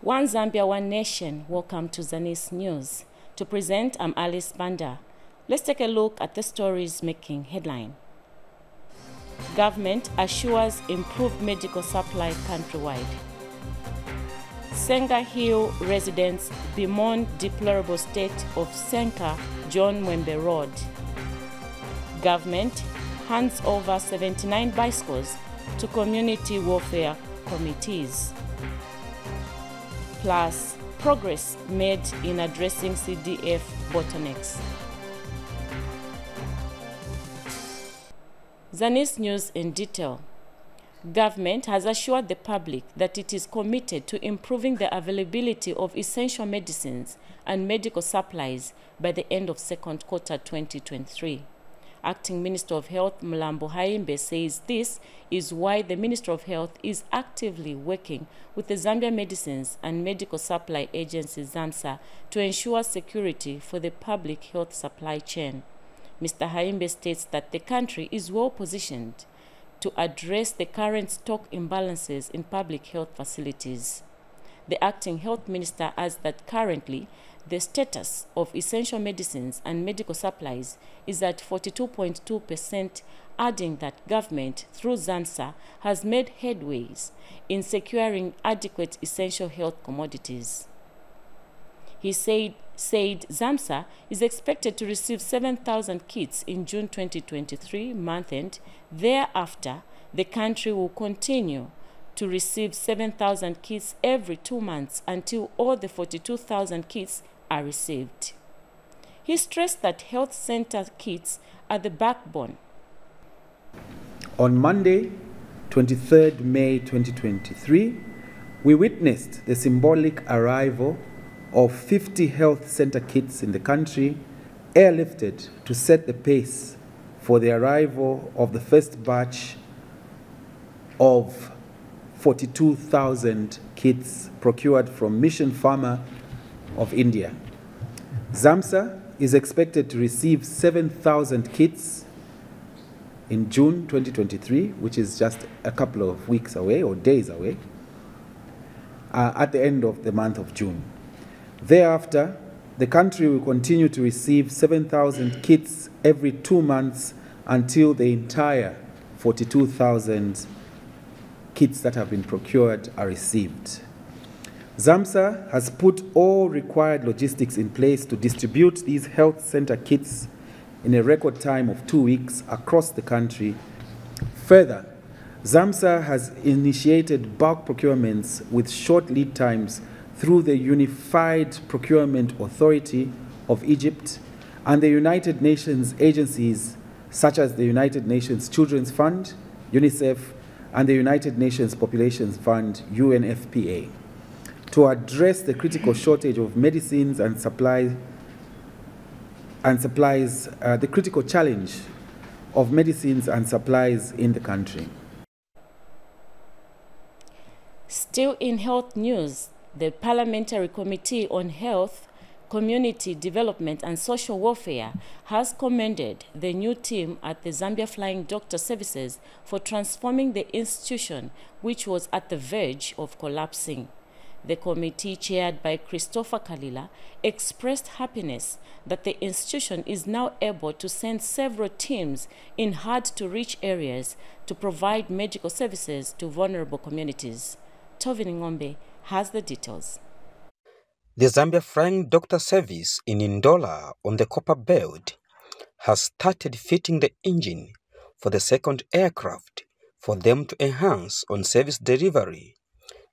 One Zambia, One Nation. Welcome to Zanis News. To present, I'm Alice Banda. Let's take a look at the stories making headline. Government assures improved medical supply countrywide. Senga Hill residents bemoan deplorable state of Senka John Mwembe Road. Government hands over 79 bicycles to community welfare committees. Plus, progress made in addressing CDF bottlenecks. Zanis News in detail. Government has assured the public that it is committed to improving the availability of essential medicines and medical supplies by the end of second quarter 2023. Acting Minister of Health Mlambo Haimbe says this is why the Minister of Health is actively working with the Zambia Medicines and Medical Supply Agency ZAMSA to ensure security for the public health supply chain. Mr. Haimbe states that the country is well positioned to address the current stock imbalances in public health facilities. The acting health minister adds that currently the status of essential medicines and medical supplies is at 42.2%, adding that government, through ZAMSA, has made headways in securing adequate essential health commodities. He said ZAMSA is expected to receive 7,000 kits in June 2023 month-end. Thereafter, the country will continue to receive 7,000 kits every 2 months until all the 42,000 kits are received. He stressed that health center kits are the backbone. On Monday, 23rd May 2023, we witnessed the symbolic arrival of 50 health center kits in the country, airlifted to set the pace for the arrival of the first batch of 42,000 kits procured from Mission Pharma of India. ZAMSA is expected to receive 7,000 kits in June 2023, which is just a couple of weeks away or days away, at the end of the month of June. Thereafter, the country will continue to receive 7,000 kits every 2 months until the entire 42,000 kits that have been procured are received. ZAMSA has put all required logistics in place to distribute these health center kits in a record time of 2 weeks across the country. Further, ZAMSA has initiated bulk procurements with short lead times through the Unified Procurement Authority of Egypt and the United Nations agencies such as the United Nations Children's Fund, UNICEF, and the United Nations Population Fund, UNFPA, to address the critical shortage of medicines and supplies, the critical challenge of medicines and supplies in the country. Still in health news, the Parliamentary Committee on Health, Community Development and Social Welfare has commended the new team at the Zambia Flying Doctor Services for transforming the institution, which was at the verge of collapsing. The committee, chaired by Christopher Kalila, expressed happiness that the institution is now able to send several teams in hard-to-reach areas to provide medical services to vulnerable communities. Tovin Ngombe has the details. The Zambia Flying Doctor Service in Ndola on the Copper Belt has started fitting the engine for the second aircraft for them to enhance on service delivery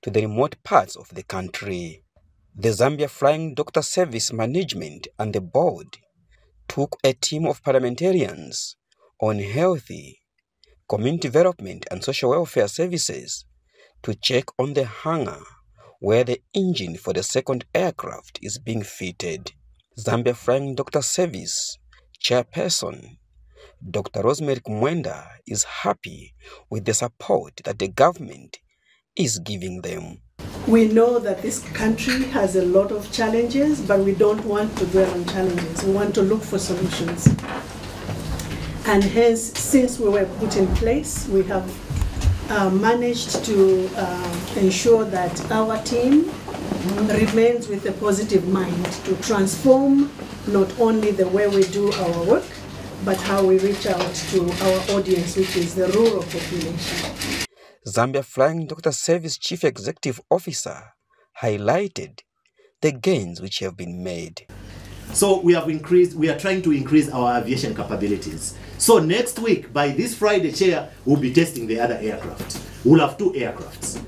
to the remote parts of the country. The Zambia Flying Doctor Service management and the board took a team of parliamentarians on healthy, community development and social welfare services to check on the hangar where the engine for the second aircraft is being fitted. Zambia Flying Doctor Service chairperson Dr. Rosemary Kumwenda is happy with the support that the government is giving them. We know that this country has a lot of challenges, but we don't want to dwell on challenges. We want to look for solutions. And hence, since we were put in place, we have managed to ensure that our team remains with a positive mind to transform not only the way we do our work, but how we reach out to our audience, which is the rural population. Zambia Flying Doctor Service Chief Executive Officer highlighted the gains which have been made. So we are trying to increase our aviation capabilities. So next week, by this Friday, Chair, we'll be testing the other aircraft. We'll have 2 aircrafts.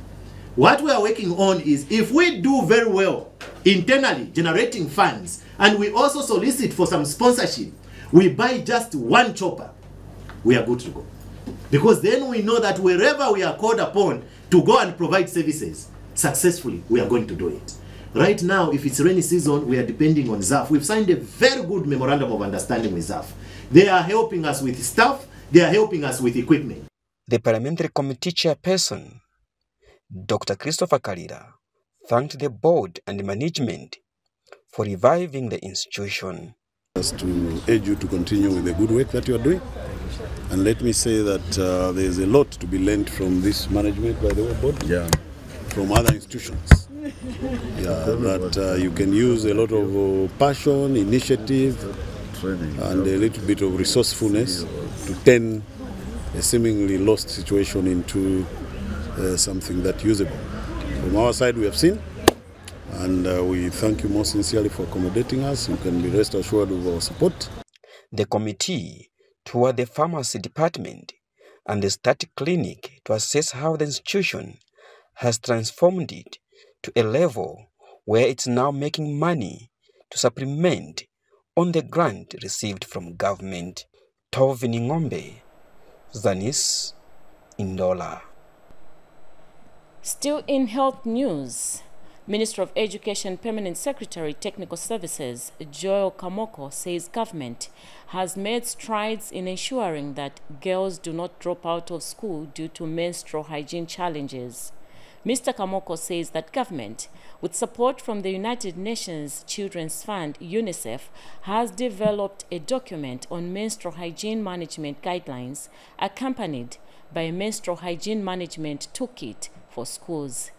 What we are working on is, if we do very well internally generating funds, and we also solicit for some sponsorship, we buy just 1 chopper, we are good to go. Because then we know that wherever we are called upon to go and provide services successfully, we are going to do it. Right now, if it's rainy season, we are depending on ZAF. We've signed a very good memorandum of understanding with ZAF. They are helping us with staff, they are helping us with equipment. The Parliamentary Committee Chairperson, Dr. Christopher Kalira, thanked the board and management for reviving the institution. Just to urge you to continue with the good work that you are doing. And let me say that there's a lot to be learned from this management, by the way, board, from other institutions. That you can use a lot of passion, initiative, and a little bit of resourcefulness to turn a seemingly lost situation into something that's usable. From our side, we have seen, and we thank you most sincerely for accommodating us. You can be rest assured of our support. The committee toured the pharmacy department and the static clinic to assess how the institution has transformed it to a level where it's now making money to supplement on the grant received from government. Tovini Ngombe, Zanis, Ndola. Still in health news, Minister of Education Permanent Secretary Technical Services Joel Kamoko says government has made strides in ensuring that girls do not drop out of school due to menstrual hygiene challenges. Mr. Kamoko says that government, with support from the United Nations Children's Fund, UNICEF, has developed a document on menstrual hygiene management guidelines accompanied by a menstrual hygiene management toolkit for schools.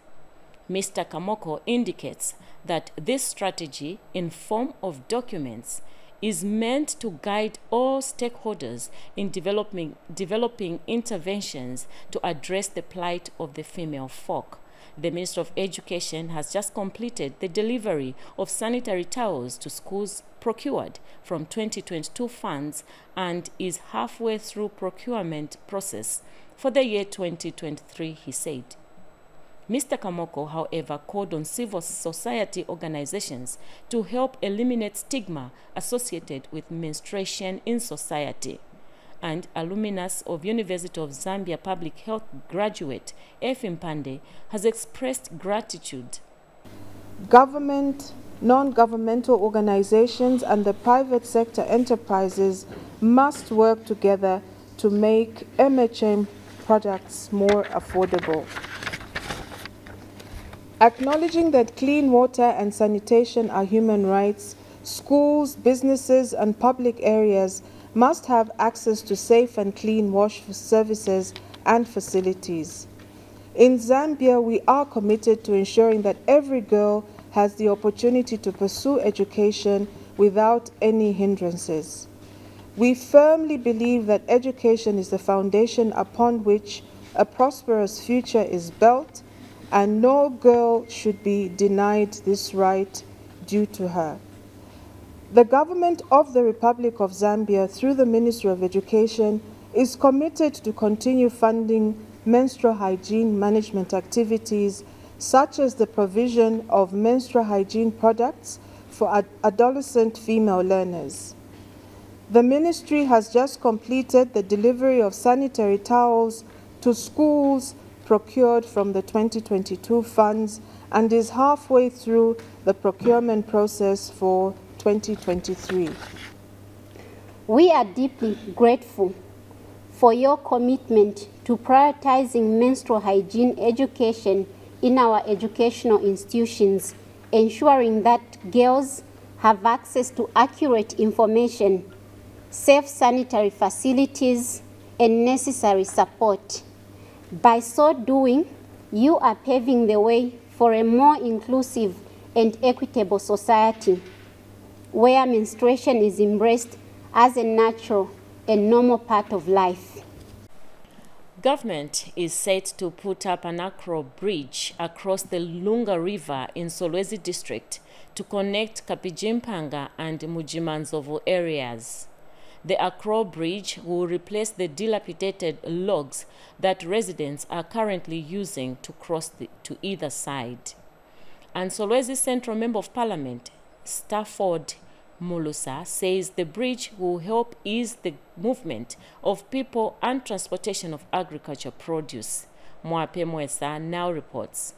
Mr. Kamoko indicates that this strategy in form of documents is meant to guide all stakeholders in developing interventions to address the plight of the female folk. The Minister of Education has just completed the delivery of sanitary towels to schools procured from 2022 funds and is halfway through procurement process for the year 2023, he said. Mr. Kamoko, however, called on civil society organizations to help eliminate stigma associated with menstruation in society. And alumnus of University of Zambia Public Health graduate F. Mpande has expressed gratitude. Government, non-governmental organizations and the private sector enterprises must work together to make MHM products more affordable. Acknowledging that clean water and sanitation are human rights, schools, businesses, and public areas must have access to safe and clean wash services and facilities. In Zambia, we are committed to ensuring that every girl has the opportunity to pursue education without any hindrances. We firmly believe that education is the foundation upon which a prosperous future is built, and no girl should be denied this right due to her. The government of the Republic of Zambia, through the Ministry of Education, is committed to continue funding menstrual hygiene management activities, such as the provision of menstrual hygiene products for adolescent female learners. The ministry has just completed the delivery of sanitary towels to schools procured from the 2022 funds and is halfway through the procurement process for 2023. We are deeply grateful for your commitment to prioritizing menstrual hygiene education in our educational institutions, ensuring that girls have access to accurate information, safe sanitary facilities, and necessary support. By so doing, you are paving the way for a more inclusive and equitable society, where menstruation is embraced as a natural and normal part of life. Government is set to put up an Acro Bridge across the Lunga River in Solwezi District to connect Kapijimpanga and Mujimanzovo areas. The Acro Bridge will replace the dilapidated logs that residents are currently using to cross to either side. And Solwezi Central Member of Parliament, Stafford Mulusa, says the bridge will help ease the movement of people and transportation of agriculture produce. Mwape Mwesa now reports.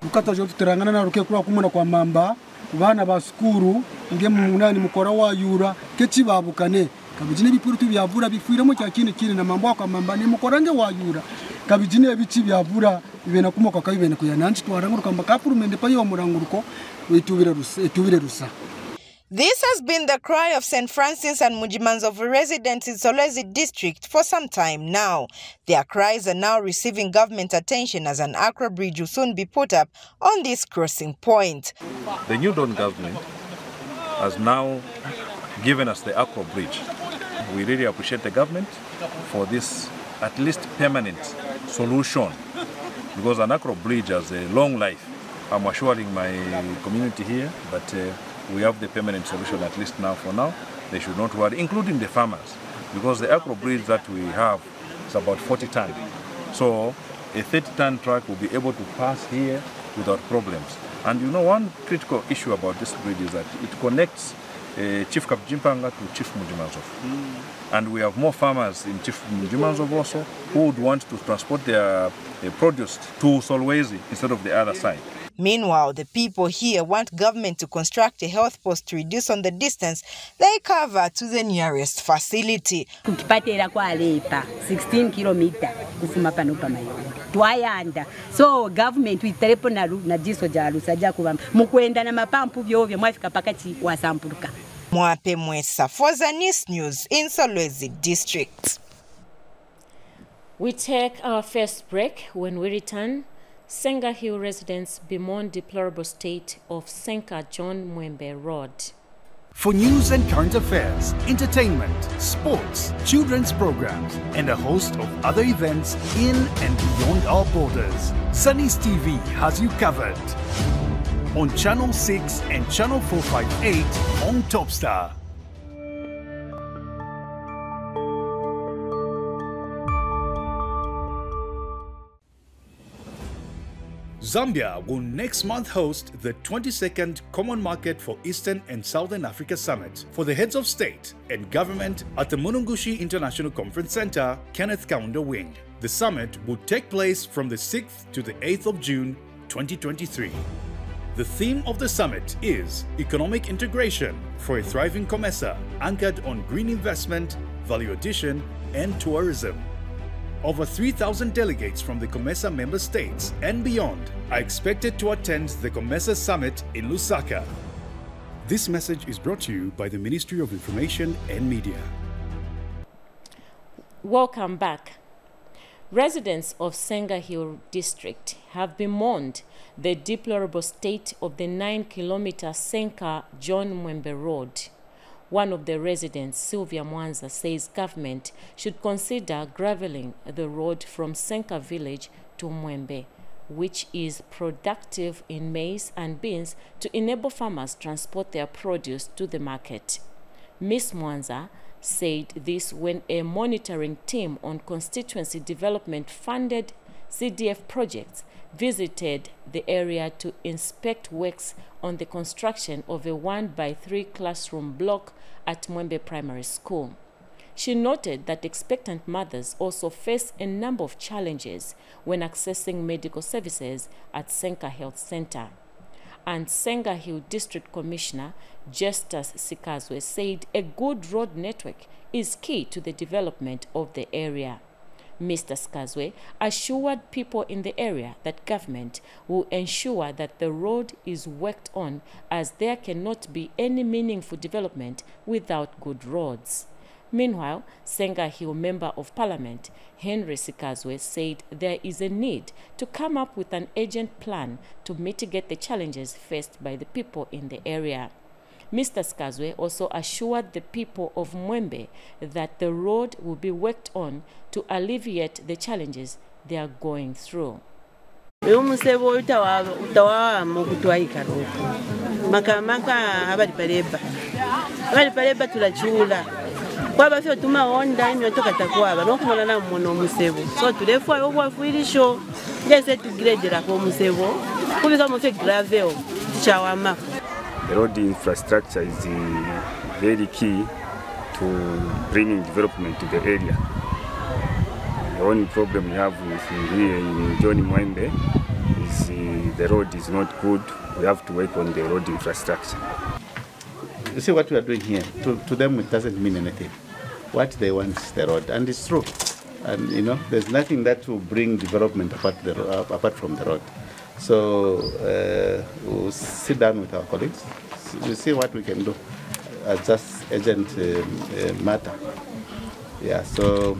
Mukata jotu terangana na ruke kula kumuna kwa mamba, kubana baskuru, nge munani mukora wa yura, kechi babukane. Kabijine bipurutu byavura bifuira mu cyakine kine na mambo kwa mamba ni mukora nge wa yura. Kabijine bici byavura bibena kumoka kabibena kuyananchi twaranguru kamba kapurumende pa yo muranguruko etubire rusa. This has been the cry of St. Francis and Mujimanzovo residents in Solwezi District for some time now. Their cries are now receiving government attention as an Acro Bridge will soon be put up on this crossing point. The New Dawn government has now given us the Acro Bridge. We really appreciate the government for this at least permanent solution, because an Acro Bridge has a long life. I'm assuring my community here that we have the permanent solution at least now for now. They should not worry, including the farmers, because the Acro Bridge that we have is about 40 tons. So a 30-ton truck will be able to pass here without problems. And you know, one critical issue about this bridge is that it connects Chief Kapijimpanga to Chief Mujimanzovo. And we have more farmers in Chief Mujimanzovo also who would want to transport their produce to Solwezi instead of the other side. Meanwhile, the people here want government to construct a health post to reduce on the distance they cover to the nearest facility. Kukipatera kwa alepa 16 kilometers kufuma pano pamayo. Twayanda. So government witelepo na jiso jalu saja kuwa mukwenda na mapampu vyovyo mwafika pakati wasampuruka. Mwape Mwesa for Zanis News in Solwezi District. We take our first break. When we return, Senga Hill residents bemoan deplorable state of Senka John Mwembe Road. For news and current affairs, entertainment, sports, children's programs, and a host of other events in and beyond our borders, Zanis TV has you covered. On Channel 6 and Channel 458 on Topstar. Zambia will next month host the 22nd Common Market for Eastern and Southern Africa Summit for the heads of state and government at the Munungushi International Conference Center, Kenneth Kaunda Wing. The summit will take place from the 6th to the 8th of June 2023. The theme of the summit is Economic Integration for a Thriving COMESA, anchored on green investment, value addition, and tourism. Over 3,000 delegates from the COMESA member states and beyond are expected to attend the COMESA Summit in Lusaka. This message is brought to you by the Ministry of Information and Media. Welcome back. Residents of Senga Hill District have bemoaned the deplorable state of the 9-kilometer Senka John Mwembe Road. One of the residents, Sylvia Mwanza, says government should consider graveling the road from Senka village to Mwembe, which is productive in maize and beans, to enable farmers transport their produce to the market. Ms. Mwanza said this when a monitoring team on constituency development funded CDF projects visited the area to inspect works on the construction of a 1-by-3 classroom block at Mwembe Primary School. She noted that expectant mothers also face a number of challenges when accessing medical services at Senka Health Center. And Senga Hill District Commissioner Justus Sikazwe said a good road network is key to the development of the area. Mr. Sikazwe assured people in the area that government will ensure that the road is worked on, as there cannot be any meaningful development without good roads. Meanwhile, Senga Hill Member of Parliament Henry Sikazwe said there is a need to come up with an urgent plan to mitigate the challenges faced by the people in the area. Mr. Sikazwe also assured the people of Mwembe that the road will be worked on to alleviate the challenges they are going through. Kwaba fyo tuma onda imyo toka takwaba nokumona na muno musebo so tulefwa yobwa fuirisho ndese tugirejera ko musebo kubika mu fe gravel chawama. The road infrastructure is very key to bringing development to the area. The only problem we have with here in Johnny Mwembe is the road is not good. We have to work on the road infrastructure. You see what we are doing here, to them it doesn't mean anything. What they want is the road, and it's true. And you know, there's nothing that will bring development apart from the road. So we'll sit down with our colleagues, we'll see what we can do as just urgent matter. Yeah, so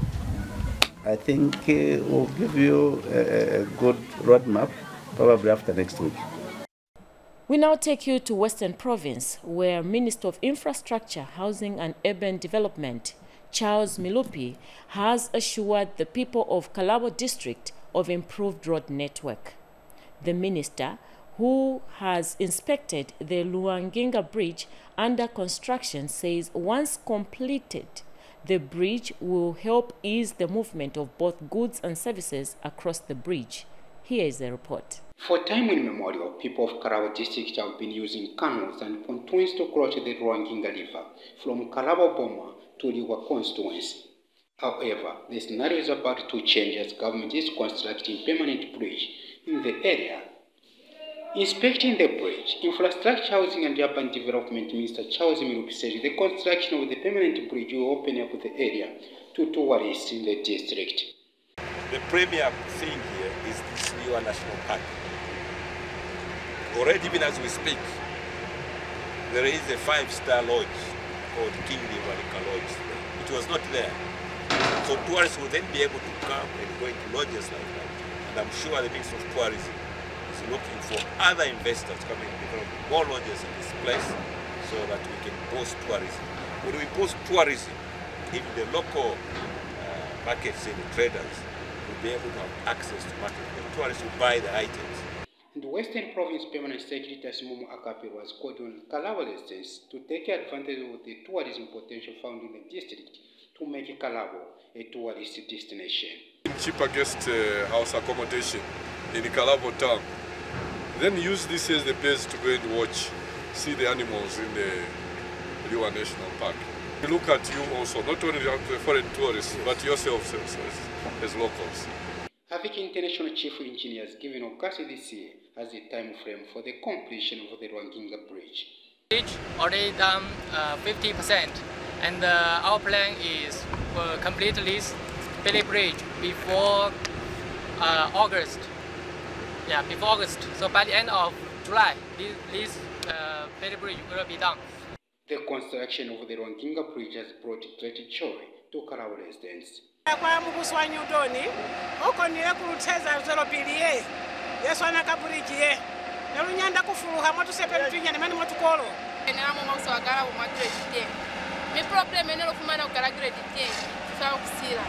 I think we'll give you a good roadmap probably after next week. We now take you to Western Province, where Minister of Infrastructure, Housing and Urban Development, Charles Milupi, has assured the people of Calabar District of improved road network. The minister, who has inspected the Luanginga Bridge under construction, says once completed, the bridge will help ease the movement of both goods and services across the bridge. Here is the report. For time immemorial, people of Calabar District have been using canoes and pontoons to cross the Luanginga River from Calabar Boma to Liwa constituency. However, the scenario is about to change as government is constructing permanent bridge in the area. Inspecting the bridge, Infrastructure, Housing and Urban Development Minister Charles Milupi said the construction of the permanent bridge will open up the area to tourists in the district. The premier thing here is this new national park. Already, even as we speak, there is a 5-star lodge called King Livarika Lodge. It was not there. So tourists will then be able to come and go into lodges like that. And I'm sure the Minister of Tourism is looking for other investors coming to develop more lodges in this place so that we can boost tourism. When we boost tourism, even the local markets and the traders will be able to have access to market. The tourists will buy the items. The Western Province Permanent Secretary Tasmumu Akapi was called on Calabar residents to take advantage of the tourism potential found in the district to make Calabar a tourist destination. Cheaper guest house accommodation in Calabar town. Then use this as the place to go and watch, see the animals in the Liwa National Park. We look at you also, not only the foreign tourists, but yourselves as locals. Havik International Chief Engineer has given Okasi this year as a time frame for the completion of the Luanginga Bridge. Bridge already done 50%, and our plan is complete this Pele Bridge before August. Yeah, before August. So by the end of July, this Pele Bridge will be done. The construction of the Luanginga Bridge has brought great joy to Calabar residents. Kwa muguswa nyudoni oko niye kuluteza zero biliye yeso anakaburije nalunyanda kufuluha moto sepele twinya nemani motukolo enamo mauso agala mu grade 10 mi problem enelo fumana ukala grade 10 tufa kusira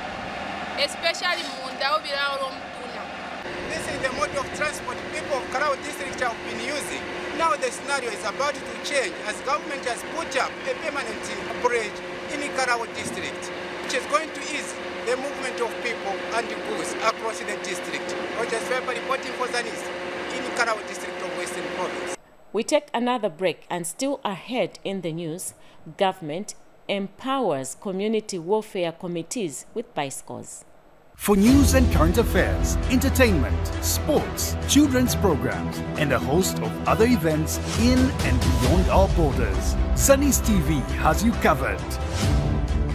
especially munda obira ro mtuna. This is the mode of transport people of Calabar District have been using. Now the scenario is about to change as government has put up a permanent bridge in Calabar District, which is going to ease the movement of people and goods across the district. Rogers Weber reporting for Zanis in Calabar District of Western Province. We take another break, and still ahead in the news, government empowers community welfare committees with bicycles. For news and current affairs, entertainment, sports, children's programs, and a host of other events in and beyond our borders, Zanis TV has you covered.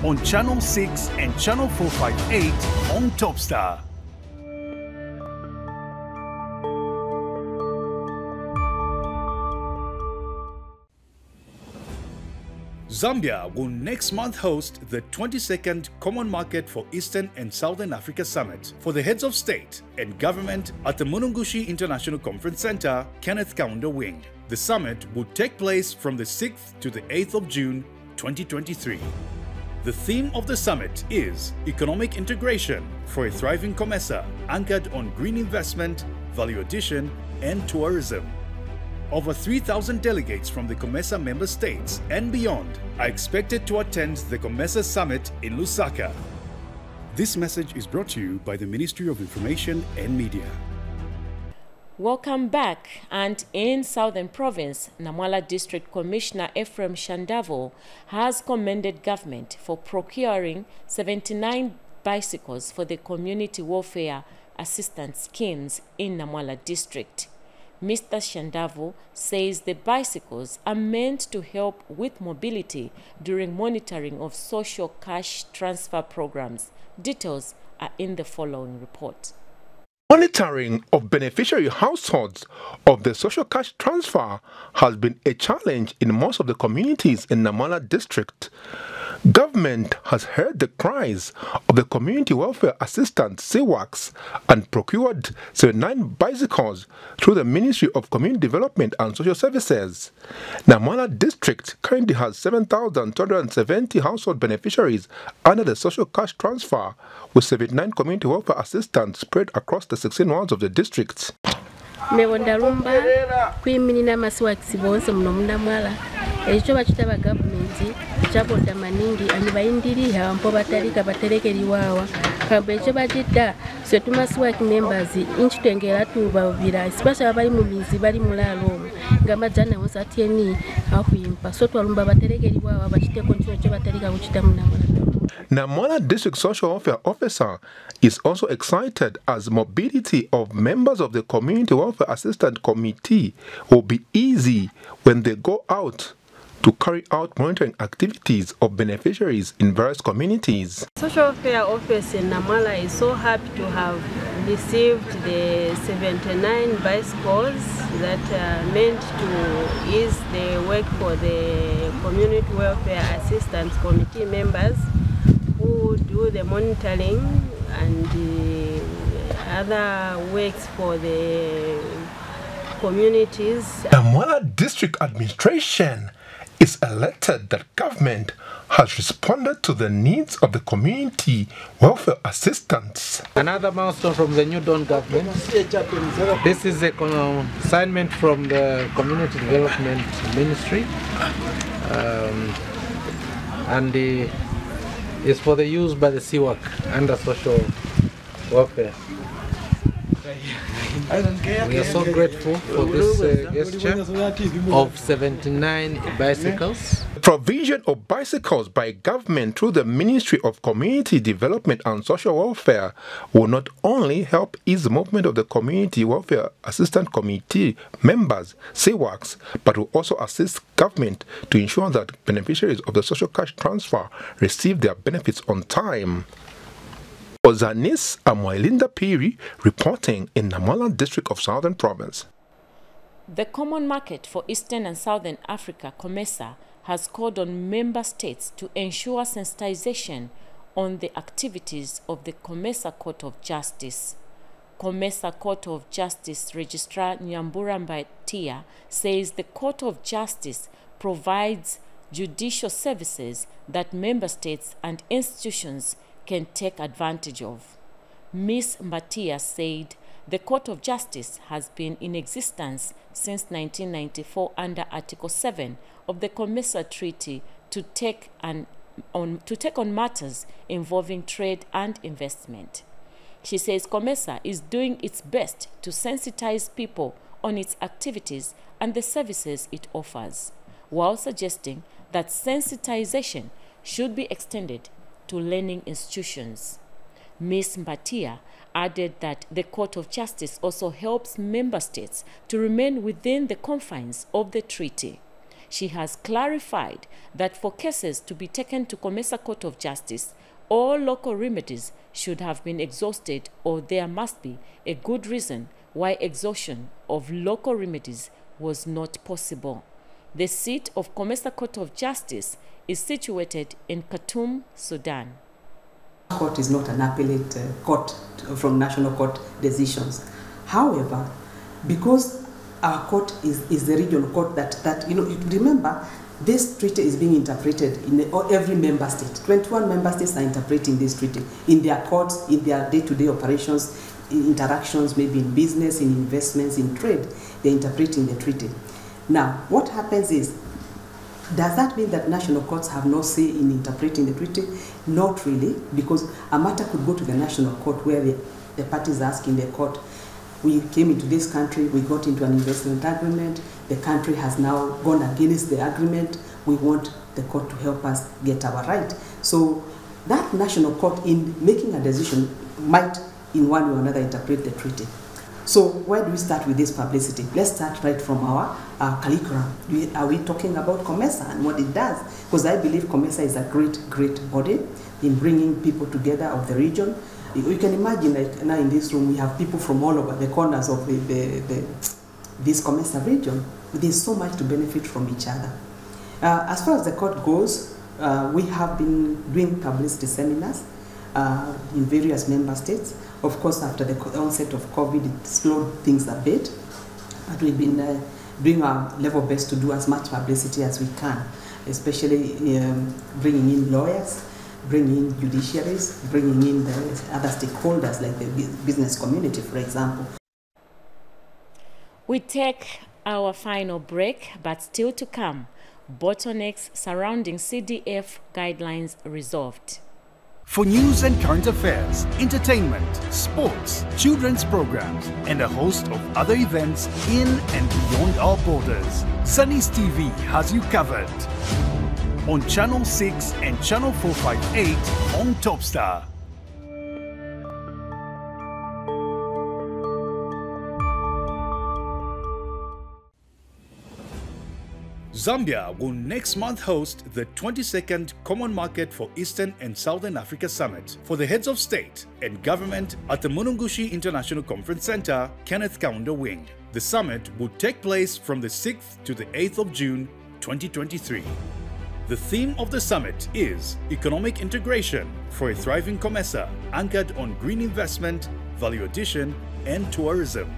On Channel 6 and Channel 458 on Topstar. Zambia will next month host the 22nd Common Market for Eastern and Southern Africa Summit for the heads of state and government at the Munungushi International Conference Center, Kenneth Kaunda Wing. The summit will take place from the 6th to the 8th of June 2023. The theme of the summit is Economic Integration for a Thriving COMESA, anchored on green investment, value addition, and tourism. Over 3,000 delegates from the COMESA member states and beyond are expected to attend the COMESA Summit in Lusaka. This message is brought to you by the Ministry of Information and Media. Welcome back. And in Southern Province, Namala District Commissioner Ephraim Shandavo has commended government for procuring 79 bicycles for the community welfare assistance schemes in Namala District. Mr. Shandavo says the bicycles are meant to help with mobility during monitoring of social cash transfer programs. Details are in the following report. Monitoring of beneficiary households of the social cash transfer has been a challenge in most of the communities in Namala District. Government has heard the cries of the community welfare assistants CWACs and procured 79 bicycles through the Ministry of Community Development and Social Services. Namala District currently has 7,270 household beneficiaries under the social cash transfer, with 79 community welfare assistants spread across the 16 wards of the district. Mewondarumba kwiminina masiwakisi bonse muno munamwala ekyo bakitaba gavumenti kyaboda maningi ani bayindiriha mpo batalika baterekeriwawa kambe ekyo bagidda se tumasiwaki members inchitengera tubavira especially abali mu mizi bali mulalo omwo ngamba jana wose atieni akuyimpa so twalumba baterekeriwawa bakiteko ekyo batalika kuchita munamwala. Namala District Social Welfare Officer is also excited as mobility of members of the Community Welfare Assistant Committee will be easy when they go out to carry out monitoring activities of beneficiaries in various communities. Social Welfare Office in Namala is so happy to have received the 79 bicycles that are meant to ease the work for the Community Welfare Assistance Committee members who do the monitoring and the other works for the communities. Namala District Administration is elated that government has responded to the needs of the community welfare assistants. Another milestone from the New Dawn government. This is a assignment from the Community Development Ministry and is for the use by the CWAC under social welfare. We are so grateful for this gesture of 79 bicycles. Provision of bicycles by government through the Ministry of Community Development and Social Welfare will not only help ease the movement of the Community Welfare Assistance Committee members, CWACs, but will also assist government to ensure that beneficiaries of the social cash transfer receive their benefits on time. Zanis Amwelinda Piri reporting in Namala District of Southern Province. The Common Market for Eastern and Southern Africa, COMESA, has called on member states to ensure sensitization on the activities of the COMESA Court of Justice. COMESA Court of Justice Registrar Nyambura Mbatia says the Court of Justice provides judicial services that member states and institutions can take advantage of. Ms. Mbatia said the Court of Justice has been in existence since 1994 under Article 7 of the COMESA Treaty to take on matters involving trade and investment. She says COMESA is doing its best to sensitize people on its activities and the services it offers, while suggesting that sensitization should be extended to learning institutions. Ms. Mbatia added that the Court of Justice also helps member states to remain within the confines of the treaty. She has clarified that for cases to be taken to COMESA Court of Justice, all local remedies should have been exhausted, or there must be a good reason why exhaustion of local remedies was not possible. The seat of Comesa Court of Justice is situated in Khartoum, Sudan. Court is not an appellate court from national court decisions. However, because our court is the regional court that remember, this treaty is being interpreted in every member state. 21 member states are interpreting this treaty in their courts, in their day-to-day operations, interactions, maybe in business, in investments, in trade. They're interpreting the treaty. Now, what happens is, does that mean that national courts have no say in interpreting the treaty? Not really, because a matter could go to the national court where the parties are asking the court, we came into this country, we got into an investment agreement, the country has now gone against the agreement, we want the court to help us get our right. So that national court, in making a decision, might in one way or another interpret the treaty. So where do we start with this publicity? Let's start right from our curriculum. Are we talking about Comesa and what it does? Because I believe Comesa is a great body in bringing people together of the region. You can imagine, like now in this room, we have people from all over the corners of this Comesa region. There's so much to benefit from each other. As far as the court goes, we have been doing publicity seminars in various member states. Of course, after the onset of COVID, it slowed things a bit, but we've been doing our level best to do as much publicity as we can, especially bringing in lawyers, bringing in judiciaries, bringing in the other stakeholders like the business community, for example. We take our final break, but still to come, bottlenecks surrounding CDF guidelines resolved. For news and current affairs, entertainment, sports, children's programs, and a host of other events in and beyond our borders, Zanis TV has you covered. On Channel 6 and Channel 458 on Topstar. Zambia will next month host the 22nd Common Market for Eastern and Southern Africa Summit for the heads of state and government at the Munungushi International Conference Center, Kenneth Kaunda Wing. The summit will take place from the 6th to the 8th of June 2023. The theme of the summit is Economic Integration for a Thriving Comesa, anchored on green investment, value addition, and tourism.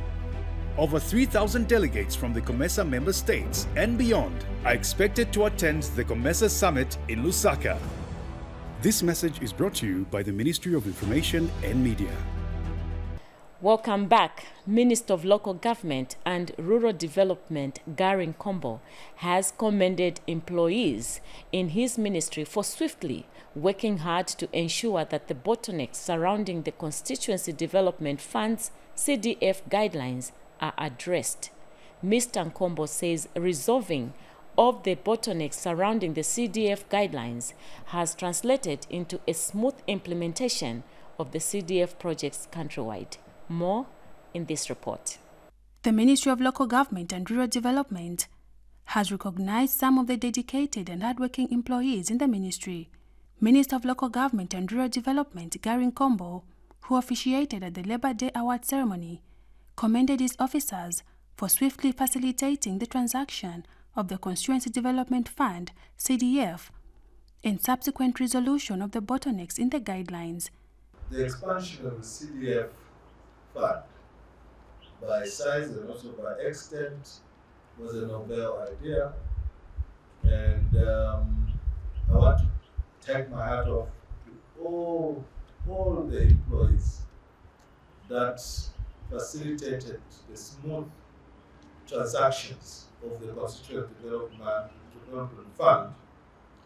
Over 3,000 delegates from the Comesa member states and beyond are expected to attend the Comesa Summit in Lusaka. This message is brought to you by the Ministry of Information and Media. Welcome back. Minister of Local Government and Rural Development, Garin Kombo, has commended employees in his ministry for swiftly working hard to ensure that the bottlenecks surrounding the Constituency Development Fund's CDF guidelines are addressed. Mr. Nkombo says resolving of the bottlenecks surrounding the CDF guidelines has translated into a smooth implementation of the CDF projects countrywide. More in this report. The Ministry of Local Government and Rural Development has recognized some of the dedicated and hardworking employees in the ministry. Minister of Local Government and Rural Development, Garin Kombo, who officiated at the Labor Day Award ceremony, commended his officers for swiftly facilitating the transaction of the Constituency Development Fund, CDF, and subsequent resolution of the bottlenecks in the guidelines. The expansion of the CDF Fund by size and also by extent was a novel idea, and I want to take my hat off to all the employees that facilitated the smooth transactions of the Constituency Development Fund,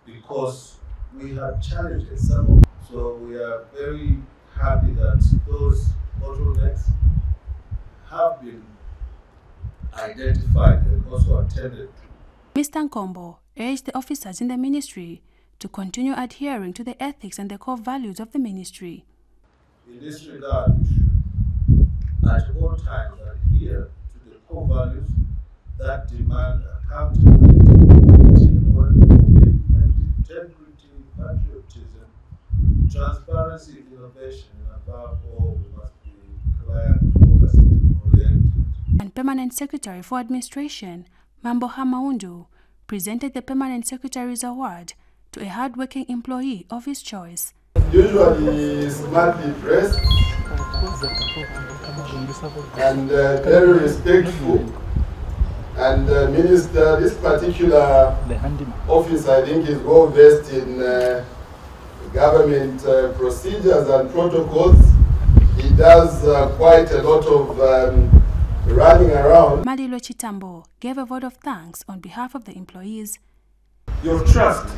because we have challenges, some of them. So we are very happy that those bottlenecks have been identified and also attended to. Mr. Nkombo urged the officers in the ministry to continue adhering to the ethics and the core values of the ministry. In this regard, we should at all times adhere to the core values that demand accountability, teamwork, commitment, integrity, patriotism, transparency, innovation, and above all, we must be client-focused and oriented. And Permanent Secretary for Administration, Mambo Hamaundu, presented the Permanent Secretary's Award to a hard-working employee of his choice. Usually smartly dressed and very respectful. And Minister, this particular office, I think, is well versed in government procedures and protocols. He does quite a lot of running around. Malilo Chitambo gave a vote of thanks on behalf of the employees. Your trust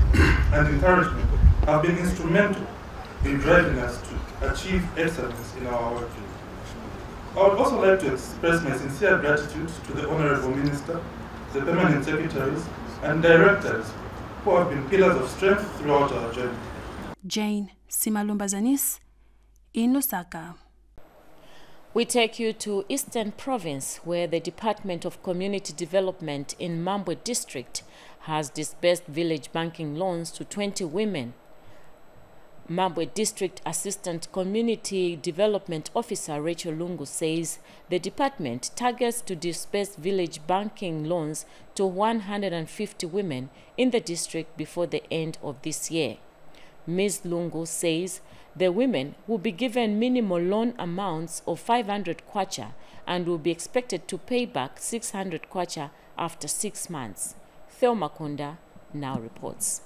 and encouragement have been instrumental in driving us to achieve excellence in our work. I would also like to express my sincere gratitude to the Honorable Minister, the Permanent Secretaries, and Directors who have been pillars of strength throughout our journey. Jane Simalumba Zanis in Lusaka. We take you to Eastern Province, where the Department of Community Development in Mambwe District has disbursed village banking loans to 20 women. Mambwe District Assistant Community Development Officer Rachel Lungu says the department targets to disburse village banking loans to 150 women in the district before the end of this year. Ms. Lungu says the women will be given minimal loan amounts of 500 kwacha and will be expected to pay back 600 kwacha after 6 months. Theo Makunda now reports.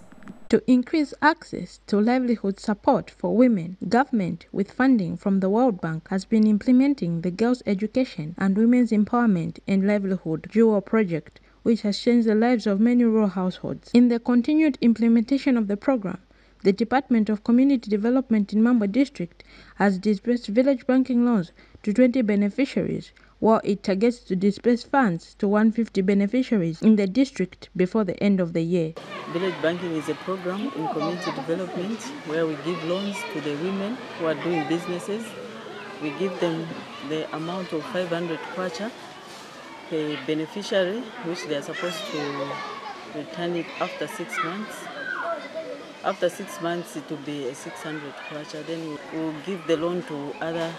To increase access to livelihood support for women, government, with funding from the World Bank, has been implementing the Girls' Education and Women's Empowerment and Livelihood dual project, which has changed the lives of many rural households. In the continued implementation of the program, the Department of Community Development in Mambwe District has disbursed village banking loans to 20 beneficiaries, while it targets to disburse funds to 150 beneficiaries in the district before the end of the year. Village banking is a program in community development where we give loans to the women who are doing businesses. We give them the amount of 500 kwacha per beneficiary, which they are supposed to return it after 6 months. After 6 months, it will be a 600 kwacha. Then we'll give the loan to other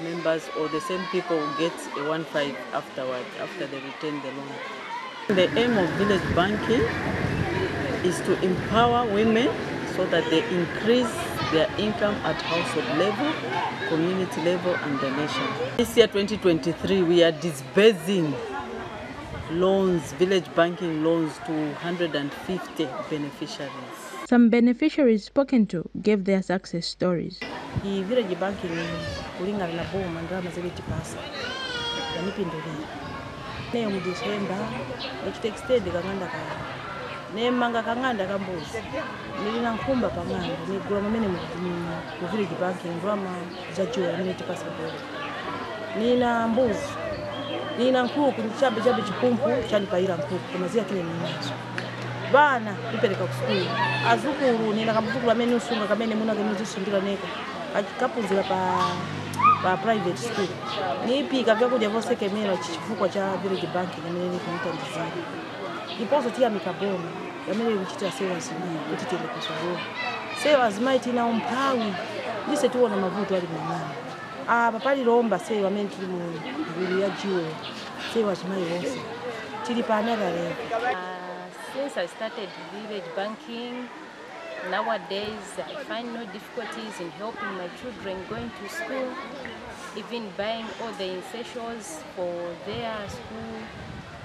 members, or the same people will get a 1.5 afterward, after they return the loan. The aim of village banking is to empower women so that they increase their income at household level, community level, and the nation. This year, 2023, we are disbursing loans, village banking loans, to 150 beneficiaries. Some beneficiaries spoken to gave their success stories. The village banking kulingana na boma ndrama zibiti pasa yanipindulira ne mu December extended kanganda ka ne manga kanganda kambuzi nilina nkumba panganda ni gula mamene mu village banking ndrama zajo yanipiti pasa bora nina mbuzi nina nkuku chabe chipumpu chanipaira nkuku kumazia kile ninacho bana ipeleka kusukulu azukuru nina kamuzukuru amene usunga kamene muna kemuzisundira neka akapuzira pa private school nipika vyakudya vose kemera chifukwa cha village banking amene ni kumutandizira iposo tia mikaboma amene kuchita sales ni kuti tende kusogolo sales might na umphawi ndise tuona mavuto ali mwana papali lomba sales amene tuli mu ngulu ya jiwe sales mai wose tili pa another level. Since I started village banking, nowadays I find no difficulties in helping my children going to school, even buying all the essentials for their school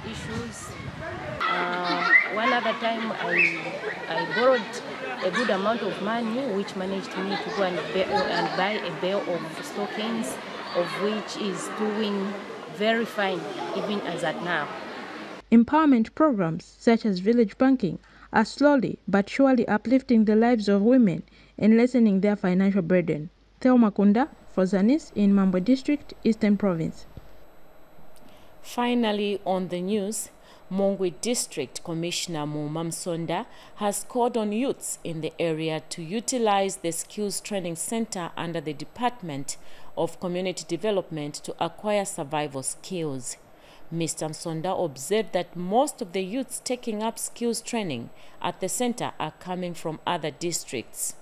issues. One other time I borrowed a good amount of money, which managed me to go and buy a bale of stockings, of which is doing very fine even as at now. Empowerment programs such as village banking are slowly but surely uplifting the lives of women and lessening their financial burden. Theo Makunda for Zanis in Mambwe District, Eastern Province. Finally, on the news, Mongwe District Commissioner Muma Msonda has called on youths in the area to utilize the Skills Training Center under the Department of Community Development to acquire survival skills. Mr. Msonda observed that most of the youths taking up skills training at the center are coming from other districts.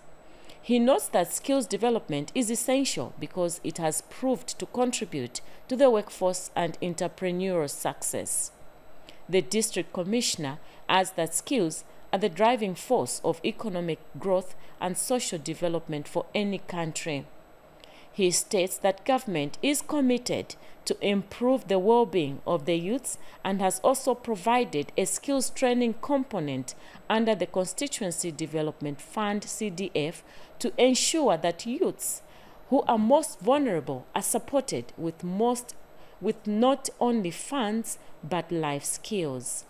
He notes that skills development is essential because it has proved to contribute to the workforce and entrepreneurial success. the district commissioner adds that skills are the driving force of economic growth and social development for any country. He states that government is committed to improve the well-being of the youths and has also provided a skills training component under the Constituency Development Fund (CDF) to ensure that youths who are most vulnerable are supported with not only funds but life skills.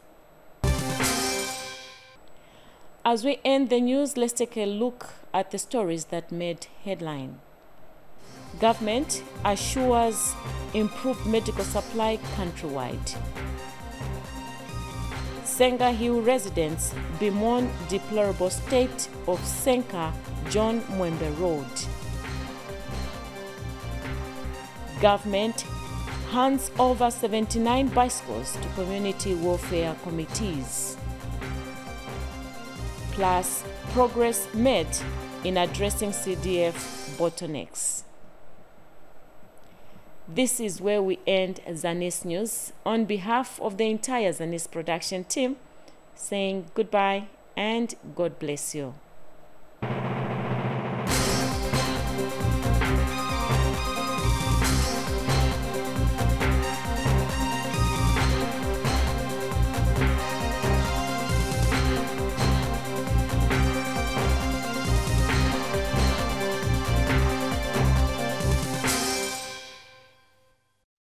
As we end the news, let's take a look at the stories that made headline. Government assures improved medical supply countrywide. Senga Hill residents bemoan deplorable state of Senka John Mwembe Road. Government hands over 79 bicycles to community welfare committees. Plus, progress made in addressing CDF bottlenecks. This is where we end Zanis News. On behalf of the entire Zanis production team, saying goodbye and God bless you.